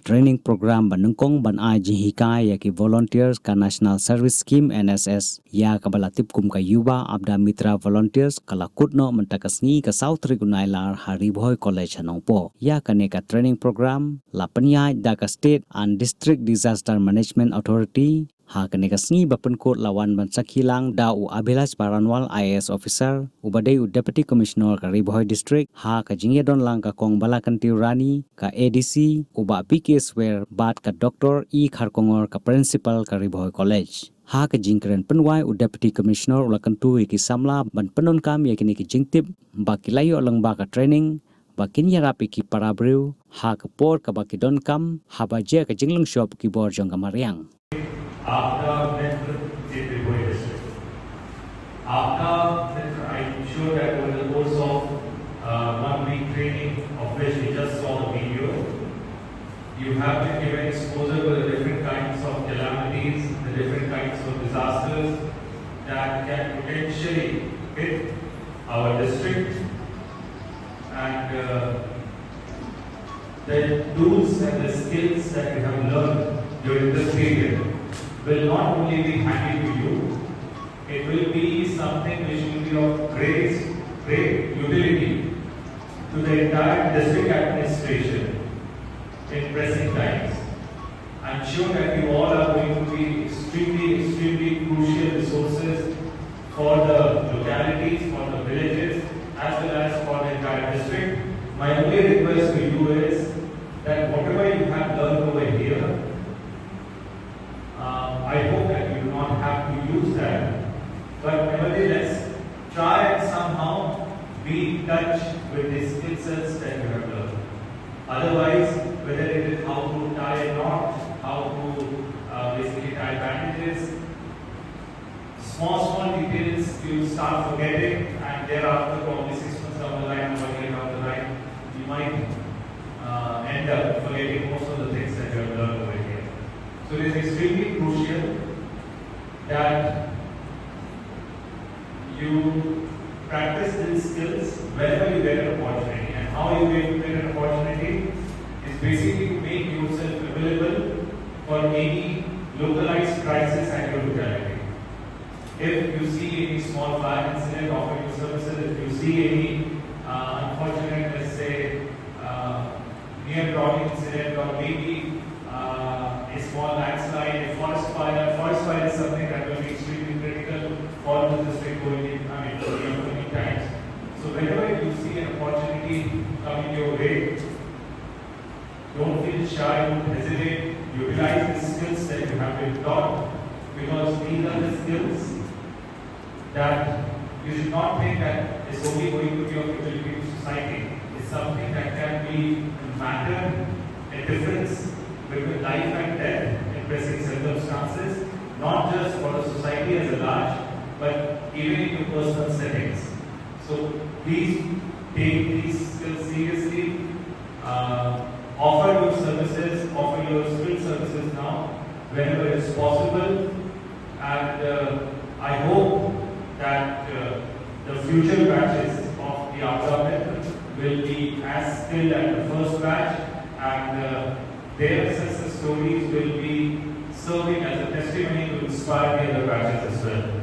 training program ban nyngkong ban ai ji hikai ya ki volunteers ka national service scheme NSS ya ka latip kum ka Yuva Aapda Mitra volunteers kala kutno mentakasngi ka South Rigunailar Haribhoi College hanongpo ya ka ne ka training program lapanya da ka state and district disaster management authority ha kene kasngi bapenkot lawan ban sakhilang da u Abhilash Paranwal IAS officer ubadai u deputy commissioner ka Ribhoi district ha ka jingedon lang ka kong balakan tiurani ka ADC uba PK swear bat ka Dr. E Kharkongor ka principal ka Ribhoi college ha ka jingkren penwai u deputy commissioner ulakan tu ki samla ban penon kam yakini ki jingtip ba kilayo lang ba ka training bakin yarapi ki parabriu ha ka por ka bakidon kam ha ba je ka jinglung shop ki bor jong kamariang Aapda Mitra in Ribhoi district. Aapda Mitra, I'm sure that over the course of 1 week training, of which we just saw the video, you have been given exposure to the different kinds of calamities, the different kinds of disasters that can potentially hit our district, and the tools and the skills that we have learned during this period will not only be handy to you, it will be something which will be of great utility to the entire district administration in pressing times. I'm sure that you all are going to be extremely crucial resources for the localities, for the villages, as well as for the entire district. My only request to you is that whatever you have learned over here, I hope that you do not have to use that, but nevertheless, try and somehow be in touch with the skill sets that you have learned. Otherwise, whether it is how to tie a knot, how to basically tie bandages, small details you start forgetting, and thereafter, probably 6 months down the line, or 1 year down the line, you might end up forgetting most of the things that you have learned over here. So it is extremely crucial that you practice these skills whenever you get an opportunity. And how you get an opportunity is basically to make yourself available for any localized crisis at your locality. If you see any small fire incident, offer your services. If you see any unfortunate, let's say, near drowning incident, or maybe a small landslide, a forest fire. Forest fire is something that will be extremely critical for the district going in, upcoming times. So whenever you see an opportunity coming your way, don't feel shy, don't hesitate, utilize the skills that you have been taught, because these are the skills that you should not think that it's only going to be of utility to society. It's something that can be a matter, a difference between life and death in pressing circumstances, not just for the society as a large, but even in your personal settings. So please take these skills seriously, offer your services, offer your skill services now, whenever it is possible, and I hope that the future batches of the Aapda Mitra will be as skilled as the first batch, and their success stories will be serving as a testimony to inspire the other batches as well.